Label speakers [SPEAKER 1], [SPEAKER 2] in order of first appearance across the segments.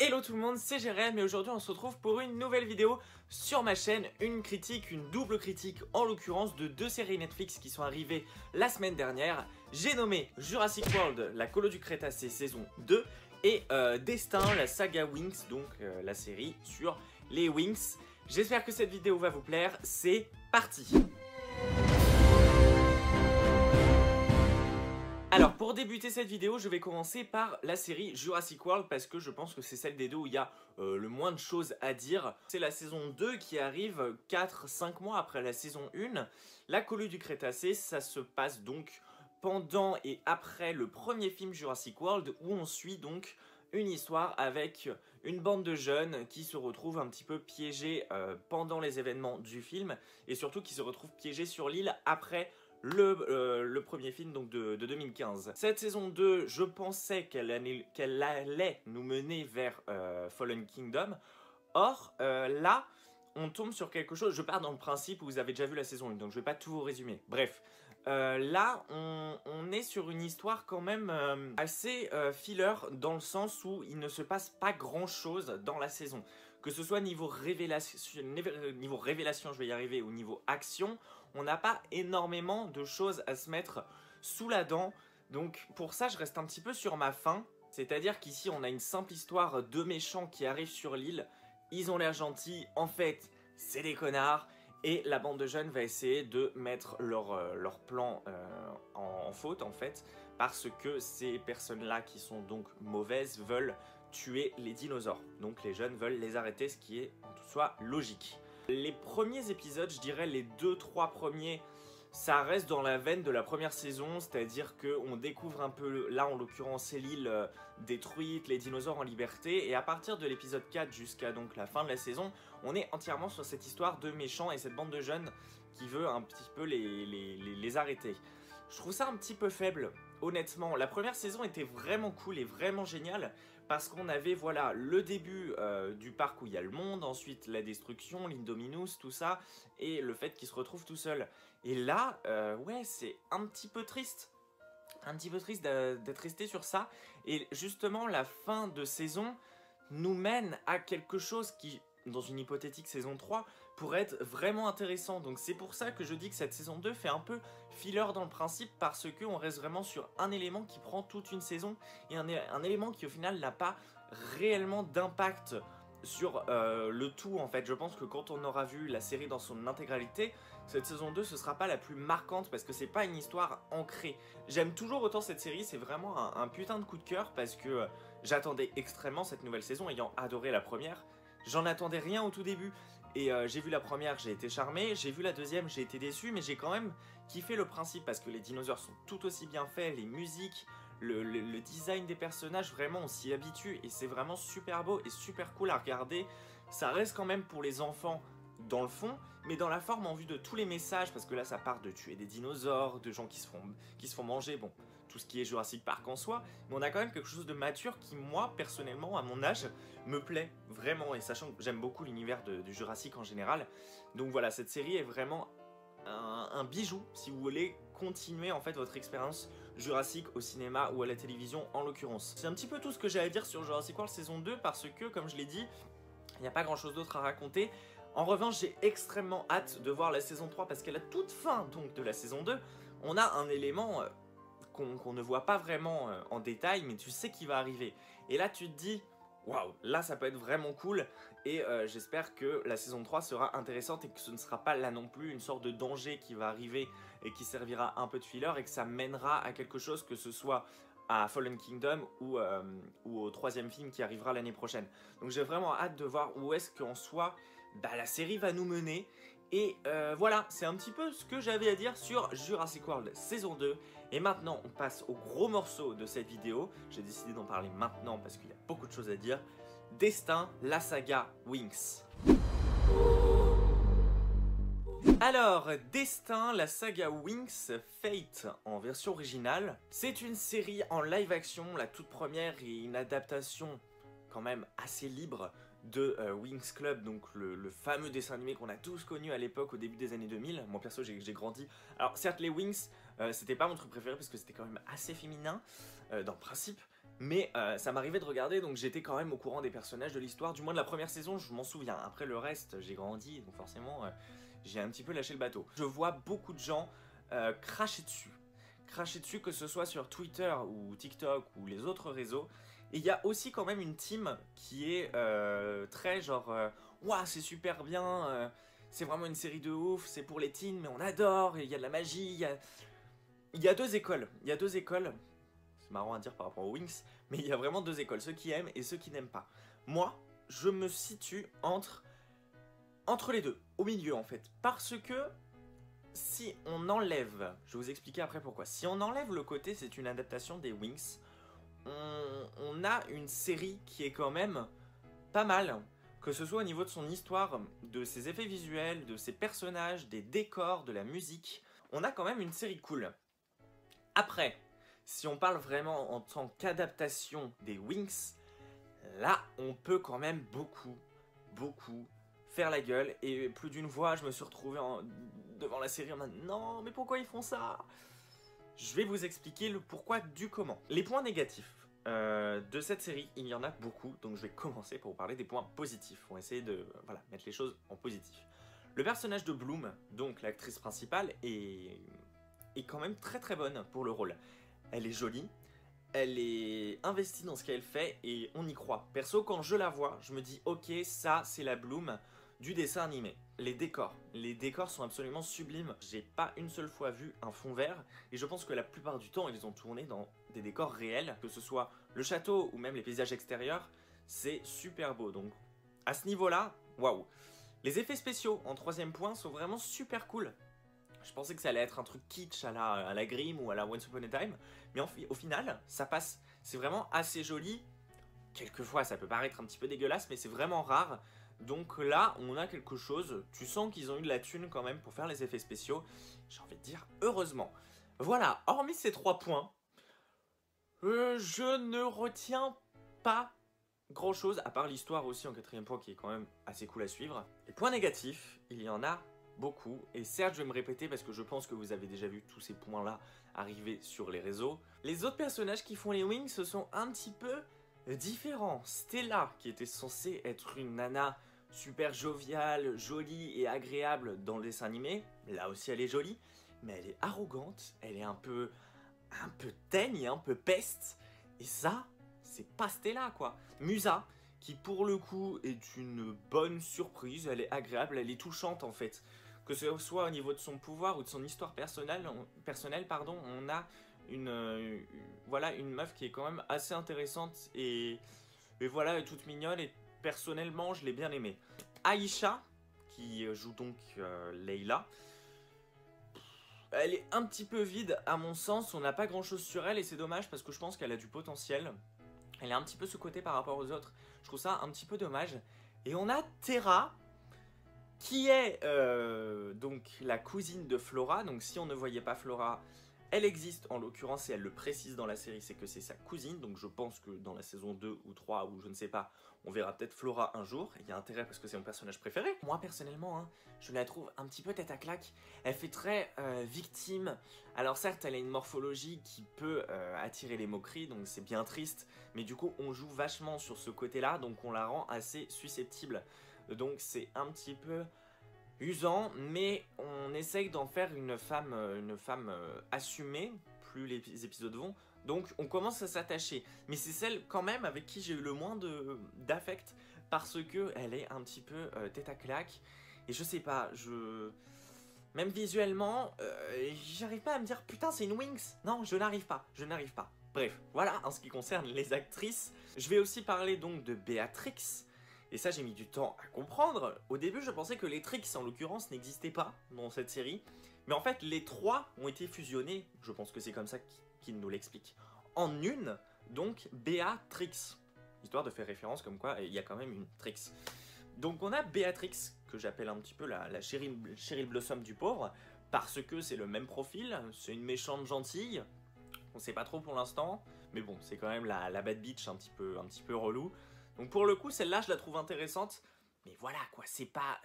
[SPEAKER 1] Hello tout le monde, c'est Jérém et aujourd'hui on se retrouve pour une nouvelle vidéo sur ma chaîne, une critique, une double critique en l'occurrence de deux séries Netflix qui sont arrivées la semaine dernière. J'ai nommé Jurassic World, la colo du Crétacé saison 2 et Destin, la saga Winx, donc la série sur les Winx. J'espère que cette vidéo va vous plaire, c'est parti! Alors pour débuter cette vidéo, je vais commencer par la série Jurassic World parce que je pense que c'est celle des deux où il y a le moins de choses à dire. C'est la saison 2 qui arrive 4-5 mois après la saison 1. La coulée du Crétacé, ça se passe donc pendant et après le premier film Jurassic World où on suit donc une histoire avec une bande de jeunes qui se retrouvent un petit peu piégés pendant les événements du film et surtout qui se retrouvent piégés sur l'île après le premier film donc de 2015. Cette saison 2, je pensais qu'elle allait nous mener vers Fallen Kingdom. Or, là, on tombe sur quelque chose, je pars dans le principe où vous avez déjà vu la saison 1, donc je vais pas tout vous résumer. Bref, là, on est sur une histoire quand même assez filler dans le sens où il ne se passe pas grand chose dans la saison. Que ce soit niveau révélation, je vais y arriver, ou niveau action, on n'a pas énormément de choses à se mettre sous la dent. Donc pour ça, je reste un petit peu sur ma faim. C'est-à-dire qu'ici, on a une simple histoire de méchants qui arrivent sur l'île. Ils ont l'air gentils, en fait, c'est des connards. Et la bande de jeunes va essayer de mettre leur plan en faute, en fait. Parce que ces personnes-là, qui sont donc mauvaises, veulent tuer les dinosaures. Donc les jeunes veulent les arrêter, ce qui est en tout soit logique. Les premiers épisodes, je dirais les 2-3 premiers, ça reste dans la veine de la première saison, c'est-à-dire qu'on découvre un peu, là en l'occurrence c'est l'île détruite, les dinosaures en liberté, et à partir de l'épisode 4 jusqu'à donc la fin de la saison, on est entièrement sur cette histoire de méchants et cette bande de jeunes qui veut un petit peu les arrêter. Je trouve ça un petit peu faible, honnêtement. La première saison était vraiment cool et vraiment géniale parce qu'on avait voilà le début du parc où il y a le monde, ensuite la destruction, l'Indominus, tout ça, et le fait qu'il se retrouve tout seul. Et là, ouais, c'est un petit peu triste. Un petit peu triste d'être resté sur ça. Et justement, la fin de saison nous mène à quelque chose qui, dans une hypothétique saison 3, pourrait être vraiment intéressant. Donc c'est pour ça que je dis que cette saison 2 fait un peu filler dans le principe parce qu'on reste vraiment sur un élément qui prend toute une saison et un élément qui au final n'a pas réellement d'impact sur le tout en fait. Je pense que quand on aura vu la série dans son intégralité, cette saison 2 ce sera pas la plus marquante parce que c'est pas une histoire ancrée. J'aime toujours autant cette série, c'est vraiment un putain de coup de cœur parce que j'attendais extrêmement cette nouvelle saison ayant adoré la première. J'en attendais rien au tout début et j'ai vu la première, j'ai été charmé, j'ai vu la deuxième, j'ai été déçu, mais j'ai quand même kiffé le principe parce que les dinosaures sont tout aussi bien faits, les musiques, le design des personnages, vraiment on s'y habitue et c'est vraiment super beau et super cool à regarder. Ça reste quand même pour les enfants dans le fond, mais dans la forme en vue de tous les messages, parce que là ça part de tuer des dinosaures, de gens qui se font manger, bon, tout ce qui est Jurassic Park en soi, mais on a quand même quelque chose de mature qui, moi, personnellement, à mon âge, me plaît vraiment, et sachant que j'aime beaucoup l'univers du Jurassic en général. Donc voilà, cette série est vraiment un bijou, si vous voulez continuer en fait votre expérience Jurassic au cinéma ou à la télévision en l'occurrence. C'est un petit peu tout ce que j'ai à dire sur Jurassic World saison 2, parce que, comme je l'ai dit, il n'y a pas grand chose d'autre à raconter. En revanche, j'ai extrêmement hâte de voir la saison 3 parce qu'à la toute fin donc, de la saison 2, on a un élément qu'on ne voit pas vraiment en détail, mais tu sais qu'il va arriver. Et là, tu te dis, waouh, là ça peut être vraiment cool. Et j'espère que la saison 3 sera intéressante et que ce ne sera pas là non plus une sorte de danger qui va arriver et qui servira un peu de filler et que ça mènera à quelque chose, que ce soit à Fallen Kingdom ou au troisième film qui arrivera l'année prochaine. Donc j'ai vraiment hâte de voir où est-ce qu'en soit la série va nous mener. Et voilà, c'est un petit peu ce que j'avais à dire sur Jurassic World saison 2. Et maintenant, on passe au gros morceau de cette vidéo. J'ai décidé d'en parler maintenant parce qu'il y a beaucoup de choses à dire. Destin, la saga Winx. Alors, Destin, la saga Winx, Fate en version originale. C'est une série en live action, la toute première, et une adaptation quand même assez libre de Winx Club, donc le fameux dessin animé qu'on a tous connu à l'époque au début des années 2000. Moi perso j'ai grandi. Alors certes les Winx c'était pas mon truc préféré parce que c'était quand même assez féminin dans le principe, Mais ça m'arrivait de regarder, donc j'étais quand même au courant des personnages, de l'histoire. Du moins de la première saison, je m'en souviens. Après le reste, j'ai grandi, donc forcément, j'ai un petit peu lâché le bateau. Je vois beaucoup de gens cracher dessus. Cracher dessus, que ce soit sur Twitter ou TikTok ou les autres réseaux. Et il y a aussi quand même une team qui est très genre ouah, c'est super bien, c'est vraiment une série de ouf, c'est pour les teens, mais on adore, il y a de la magie, il y a deux écoles. Il y a deux écoles. C'est marrant à dire par rapport aux Wings, mais il y a vraiment deux écoles, ceux qui aiment et ceux qui n'aiment pas. Moi, je me situe entre les deux, au milieu en fait, parce que si on enlève, je vais vous expliquer après pourquoi, si on enlève le côté c'est une adaptation des Wings, on a une série qui est quand même pas mal, que ce soit au niveau de son histoire, de ses effets visuels, de ses personnages, des décors, de la musique, on a quand même une série cool. Après, si on parle vraiment en tant qu'adaptation des Wings, là, on peut quand même beaucoup faire la gueule. Et plus d'une fois, je me suis retrouvé devant la série en mode « Non, mais pourquoi ils font ça ?» Je vais vous expliquer le pourquoi du comment. Les points négatifs de cette série, il y en a beaucoup, donc je vais commencer pour vous parler des points positifs. On va essayer de mettre les choses en positif. Le personnage de Bloom, donc l'actrice principale, est quand même très bonne pour le rôle. Elle est jolie, elle est investie dans ce qu'elle fait et on y croit. Perso, quand je la vois, je me dis ok, ça c'est la Bloom du dessin animé. Les décors sont absolument sublimes. J'ai pas une seule fois vu un fond vert et je pense que la plupart du temps ils ont tourné dans des décors réels, que ce soit le château ou même les paysages extérieurs, c'est super beau. Donc à ce niveau-là, waouh. Les effets spéciaux en troisième point sont vraiment super cool. Je pensais que ça allait être un truc kitsch à la Grimm ou à la Once Upon a Time, mais au final, ça passe. C'est vraiment assez joli. Quelquefois, ça peut paraître un petit peu dégueulasse, mais c'est vraiment rare. Donc là, on a quelque chose. Tu sens qu'ils ont eu de la thune quand même pour faire les effets spéciaux. J'ai envie de dire, heureusement. Voilà, hormis ces 3 points, je ne retiens pas grand-chose, à part l'histoire aussi en 4e point, qui est quand même assez cool à suivre. Les points négatifs, il y en a beaucoup, et certes je vais me répéter parce que je pense que vous avez déjà vu tous ces points là arriver sur les réseaux. Les autres personnages qui font les Wings se sont un petit peu différents. Stella, qui était censée être une nana super joviale, jolie et agréable dans le dessin animé, là aussi elle est jolie, mais elle est arrogante, elle est un peu teigne, un peu peste, et ça, c'est pas Stella quoi. Musa, qui pour le coup est une bonne surprise, elle est agréable, elle est touchante en fait. Que ce soit au niveau de son pouvoir ou de son histoire personnelle, on a une meuf qui est quand même assez intéressante et voilà, elle est toute mignonne et personnellement je l'ai bien aimée. Aïcha, qui joue donc Leila, elle est un petit peu vide à mon sens, on n'a pas grand chose sur elle et c'est dommage parce que je pense qu'elle a du potentiel. Elle est un petit peu sous-cotée par rapport aux autres, je trouve ça un petit peu dommage. Et on a Terra, qui est donc la cousine de Flora. Donc si on ne voyait pas Flora, elle existe en l'occurrence et elle le précise dans la série, c'est que c'est sa cousine. Donc je pense que dans la saison 2 ou 3 ou je ne sais pas, on verra peut-être Flora un jour. Il y a intérêt parce que c'est mon personnage préféré. Moi personnellement, hein, je la trouve un petit peu tête à claque. Elle fait très victime. Alors certes, elle a une morphologie qui peut attirer les moqueries, donc c'est bien triste. Mais du coup, on joue vachement sur ce côté-là, donc on la rend assez susceptible. Donc c'est un petit peu usant, mais on essaye d'en faire une femme assumée, plus les épisodes vont. Donc on commence à s'attacher. Mais c'est celle quand même avec qui j'ai eu le moins d'affect, parce que elle est un petit peu tête à claque. Et je sais pas, même visuellement, j'arrive pas à me dire putain c'est une Wings. Non, je n'arrive pas. Bref, voilà en ce qui concerne les actrices. Je vais aussi parler donc de Béatrix. Et ça, j'ai mis du temps à comprendre. Au début, je pensais que les tricks, en l'occurrence, n'existaient pas dans cette série. Mais en fait, les 3 ont été fusionnés, je pense que c'est comme ça qu'ils nous l'expliquent, en une, donc Béatrix. Histoire de faire référence comme quoi il y a quand même une Trix. Donc on a Béatrix, que j'appelle un petit peu la Cheryl Blossom du pauvre, parce que c'est le même profil, c'est une méchante gentille. On sait pas trop pour l'instant, mais bon, c'est quand même la bad bitch un petit peu relou. Donc pour le coup, celle-là, je la trouve intéressante. Mais voilà, quoi, c'est pas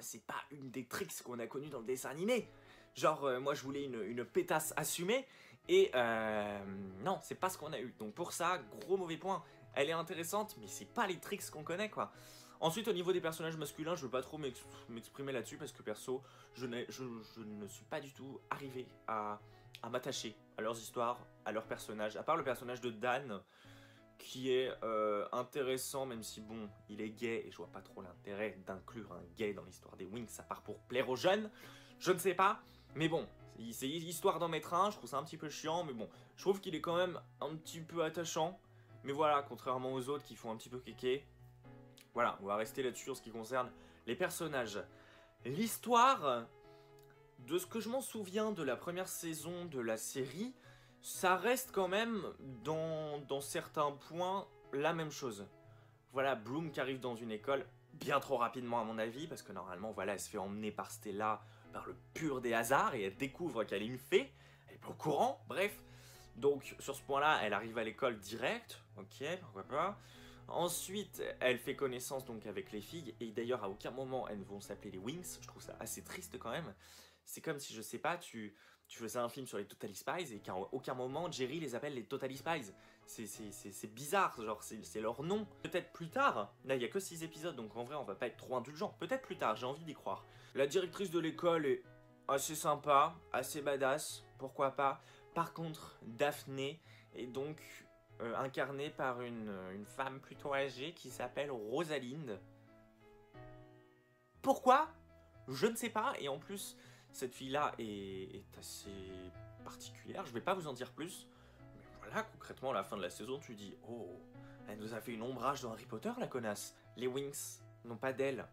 [SPEAKER 1] une des tricks qu'on a connues dans le dessin animé. Genre, moi, je voulais une pétasse assumée. Et non, c'est pas ce qu'on a eu. Donc pour ça, gros mauvais point. Elle est intéressante, mais c'est pas les tricks qu'on connaît, quoi. Ensuite, au niveau des personnages masculins, je veux pas trop m'exprimer là-dessus parce que perso, je ne suis pas du tout arrivé à m'attacher à leurs histoires, à leurs personnages. À part le personnage de Dan, qui est intéressant, même si bon, il est gay et je vois pas trop l'intérêt d'inclure un gay dans l'histoire des Winx, à part pour plaire aux jeunes. Je ne sais pas, mais bon, c'est histoire d'en mettre un, je trouve ça un petit peu chiant, mais bon, je trouve qu'il est quand même un petit peu attachant. Mais voilà, contrairement aux autres qui font un petit peu kéké, voilà, on va rester là-dessus en ce qui concerne les personnages. L'histoire, de ce que je m'en souviens de la première saison de la série, ça reste quand même, dans certains points, la même chose. Voilà, Bloom qui arrive dans une école, bien trop rapidement à mon avis, parce que normalement, voilà, elle se fait emmener par Stella, par le pur des hasards, et elle découvre qu'elle est une fée, elle est pas au courant, bref. Donc, sur ce point-là, elle arrive à l'école direct, ok, pourquoi pas. Ensuite, elle fait connaissance donc avec les filles, et d'ailleurs, à aucun moment, elles ne vont s'appeler les Winx, je trouve ça assez triste quand même. C'est comme si, je sais pas, tu faisais un film sur les Totally Spies, et qu'à aucun moment, Jerry les appelle les Totally Spies. C'est bizarre, genre, c'est leur nom. Peut-être plus tard, là, il y a que 6 épisodes, donc en vrai, on va pas être trop indulgent. Peut-être plus tard, j'ai envie d'y croire. La directrice de l'école est assez sympa, assez badass, pourquoi pas. Par contre, Daphné est donc incarnée par une femme plutôt âgée qui s'appelle Rosalind. Pourquoi? Je ne sais pas, et en plus, cette fille-là est assez particulière, je vais pas vous en dire plus, mais voilà, concrètement, à la fin de la saison, tu dis « Oh, elle nous a fait une ombrage dans Harry Potter, la connasse !» Les Winx n'ont pas d'elle.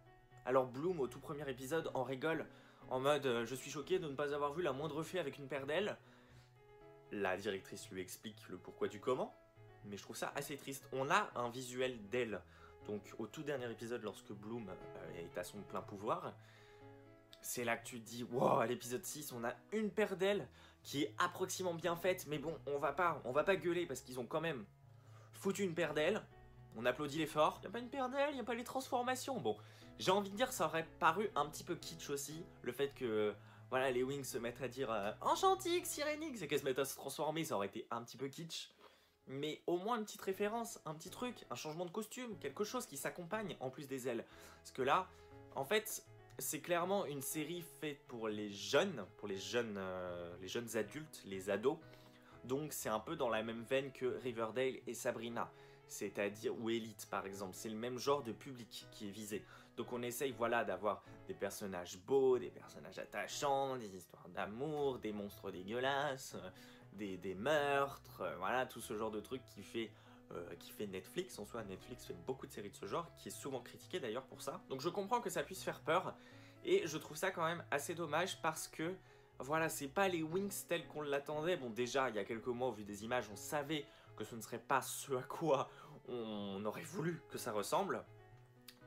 [SPEAKER 1] Alors Bloom, au tout premier épisode, en rigole, en mode Je suis choqué de ne pas avoir vu la moindre fée avec une paire d'ailes ». La directrice lui explique le pourquoi du comment, mais je trouve ça assez triste. On a un visuel d'elle, donc au tout dernier épisode, lorsque Bloom est à son plein pouvoir, c'est là que tu te dis, wow, à l'épisode 6, on a une paire d'ailes qui est approximativement bien faite, mais bon, on va pas gueuler parce qu'ils ont quand même foutu une paire d'ailes. On applaudit l'effort. Y a pas une paire d'ailes, y a pas les transformations. Bon, j'ai envie de dire, ça aurait paru un petit peu kitsch aussi, le fait que voilà, les Winx se mettent à dire Enchantrix, Sirenix, et qu'elles se mettent à se transformer, ça aurait été un petit peu kitsch. Mais au moins une petite référence, un petit truc, un changement de costume, quelque chose qui s'accompagne en plus des ailes. Parce que là, en fait, c'est clairement une série faite pour les jeunes adultes, les ados. Donc c'est un peu dans la même veine que Riverdale et Sabrina. C'est-à-dire, ou Elite par exemple, c'est le même genre de public qui est visé. Donc on essaye voilà, d'avoir des personnages beaux, des personnages attachants, des histoires d'amour, des monstres dégueulasses, des meurtres, voilà, tout ce genre de trucs qui fait Netflix. En soi, Netflix fait beaucoup de séries de ce genre, qui est souvent critiqué d'ailleurs pour ça. Donc je comprends que ça puisse faire peur, et je trouve ça quand même assez dommage parce que, voilà, c'est pas les Winx tels qu'on l'attendait. Bon, déjà, il y a quelques mois, au vu des images, on savait que ce ne serait pas ce à quoi on aurait voulu que ça ressemble.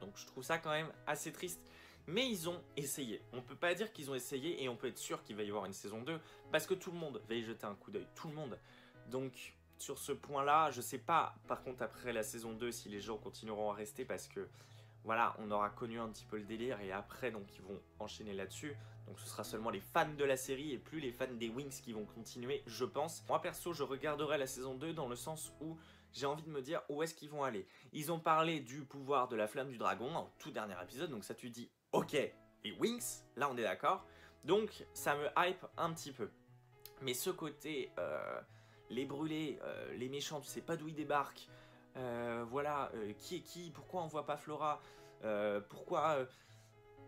[SPEAKER 1] Donc je trouve ça quand même assez triste. Mais ils ont essayé. On peut pas dire qu'ils ont essayé, et on peut être sûr qu'il va y avoir une saison 2, parce que tout le monde va y jeter un coup d'œil. Tout le monde. Donc sur ce point-là, je sais pas, par contre, après la saison 2, si les gens continueront à rester, parce que voilà, on aura connu un petit peu le délire, et après, donc, ils vont enchaîner là-dessus. Donc ce sera seulement les fans de la série et plus les fans des Winx qui vont continuer, je pense. Moi, perso, je regarderai la saison 2 dans le sens où j'ai envie de me dire où est-ce qu'ils vont aller. Ils ont parlé du pouvoir de la flamme du dragon en tout dernier épisode, donc ça tu dis, ok, les Winx, là on est d'accord. Donc ça me hype un petit peu. Mais ce côté, les brûlés, les méchants, tu sais pas d'où ils débarquent, voilà, qui est qui, pourquoi on voit pas Flora, pourquoi...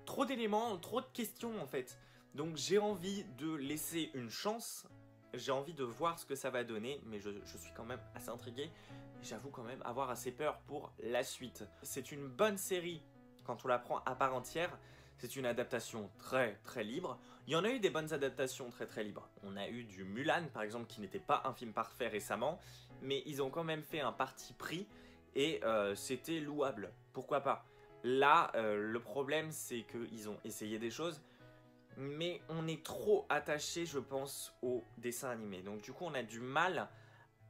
[SPEAKER 1] trop d'éléments, trop de questions en fait. Donc j'ai envie de laisser une chance, j'ai envie de voir ce que ça va donner, mais je suis quand même assez intrigué. J'avoue quand même avoir assez peur pour la suite. C'est une bonne série quand on la prend à part entière. C'est une adaptation très très libre. Il y en a eu des bonnes adaptations très très libres. On a eu du Mulan par exemple, qui n'était pas un film parfait récemment, mais ils ont quand même fait un parti pris, et c'était louable. Pourquoi pas? Là, le problème, c'est qu'ils ont essayé des choses, mais on est trop attaché, je pense, au dessin animé. Donc du coup, on a du mal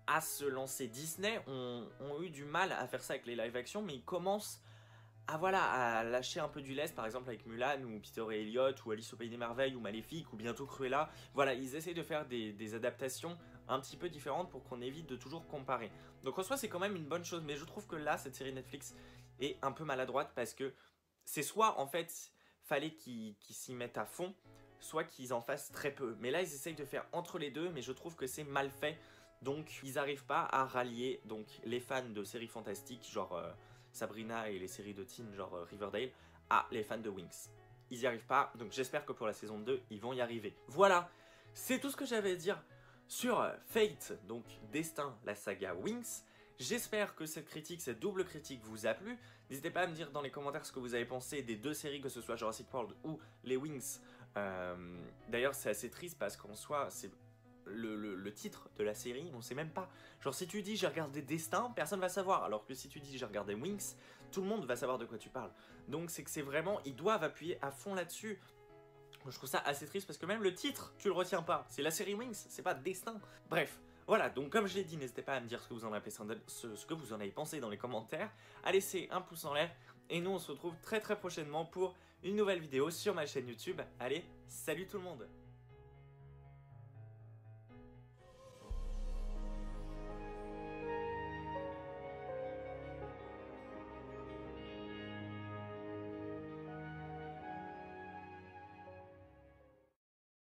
[SPEAKER 1] à se lancer. Disney ont eu du mal à faire ça avec les live-action, mais ils commencent voilà, à lâcher un peu du lest, par exemple avec Mulan, ou Peter et Elliot, ou Alice au Pays des Merveilles, ou Maléfique, ou bientôt Cruella. Voilà, ils essayent de faire des adaptations un petit peu différentes pour qu'on évite de toujours comparer. Donc en soi c'est quand même une bonne chose, mais je trouve que là cette série Netflix est un peu maladroite parce que c'est soit en fait fallait qu'ils s'y mettent à fond, soit qu'ils en fassent très peu. Mais là ils essayent de faire entre les deux, mais je trouve que c'est mal fait. Donc ils n'arrivent pas à rallier donc, les fans de séries fantastiques genre Sabrina et les séries de teen genre Riverdale à les fans de Winx. Ils n'y arrivent pas, donc j'espère que pour la saison 2 ils vont y arriver. Voilà, c'est tout ce que j'avais à dire sur Fate, donc Destin, la saga Winx. J'espère que cette critique, cette double critique vous a plu. N'hésitez pas à me dire dans les commentaires ce que vous avez pensé des deux séries, que ce soit Jurassic World ou les Winx. D'ailleurs c'est assez triste parce qu'en soi c'est le titre de la série, on sait même pas. Genre si tu dis j'ai regardé Destin, personne va savoir, alors que si tu dis j'ai regardé Winx, tout le monde va savoir de quoi tu parles. Donc c'est que c'est vraiment, ils doivent appuyer à fond là-dessus. Je trouve ça assez triste parce que même le titre, tu le retiens pas. C'est la série Winx, c'est pas Destin. Bref, voilà, donc comme je l'ai dit, n'hésitez pas à me dire ce que vous en avez pensé dans les commentaires, à laisser un pouce en l'air, et nous on se retrouve très prochainement pour une nouvelle vidéo sur ma chaîne YouTube. Allez, salut tout le monde!